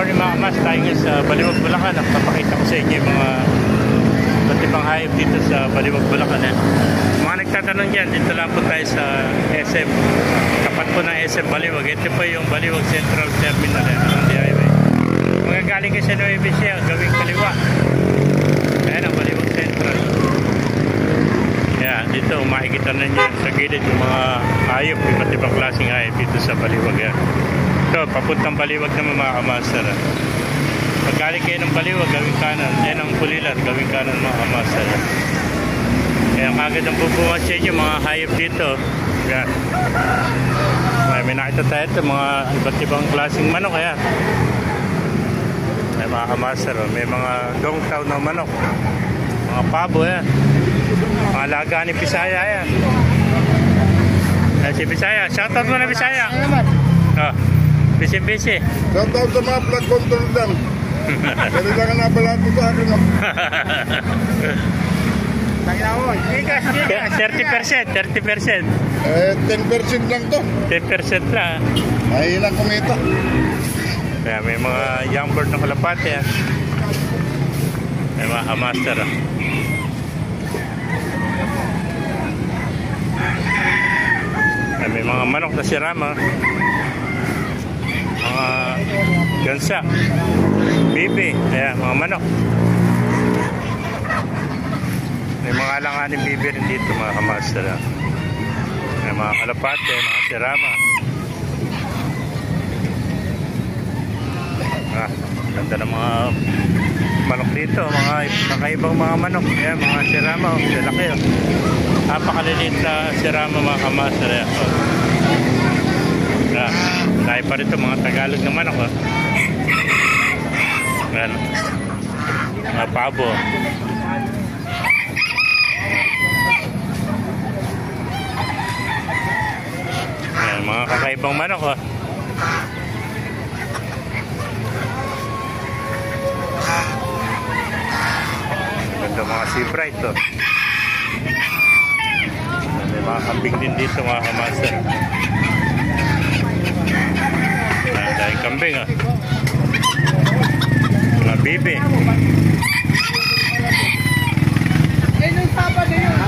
morning mga kamas, tayo ngayon sa Baliwag, Bulacan. Papakita ko sa inyo yung mga iba't ibang hayop dito sa Baliwag, Bulacan. Mga nagtatanong dyan, dito lang po tayo sa SM. Tapat po ng SM Baliwag. Ito po yung Baliwag Central Terminal ng highway. Mga galing kasi ng ABC, gawing kaliwa. Ayan ang Baliwag Central. Kaya dito makikita na nyo sa gilid yung mga hayop, iba't ibang klaseng hayop dito sa Baliwag. Ito, papuntang Baliwag naman mga kamaster. Pag galing kayo ng Baliwag, gawing kanan. Ayan ang Pulilan, gawing kanan mga kamaster. Kaya kagad ang bubungas sa inyo mga hayop dito. Yan. May nakita tayo ito, mga iba't ibang klaseng manok. Ayan. May mga kamaster, may mga dongtaw na manok. Mga pabo, yan. Mga alaga ni Bisaya, yan. Ayan si Bisaya. Shoutout mo na Bisaya. Oh. Busy. Shoutout sa mga flood control lang. Pero lang ang nabalaan ko sa akin. 30%. 10% lang to. 10% lang. Mahilang kumita. Kaya may mga young bird na kalapate yan. May mga kamaster. May mga manok na sirama. Mga gansa, bibi, ayan, mga manok. May mga alanganin bibi rin dito mga kamaster. May mga kalapate, mga sirama. Ganda ng mga manok dito, mga kakaibang mga manok. Ayan, mga sirama, lalaki. Napakaliliit na sirama mga kamaster. Tayo pa rito mga Tagalog naman ako. Ayan. Mga pabo. Ayan, mga kakaibang manok. Ganda mga sea bright. May mga kambing din dito mga kamaster. Dahil kambing mga bibi. Ayun yung Sabado yun.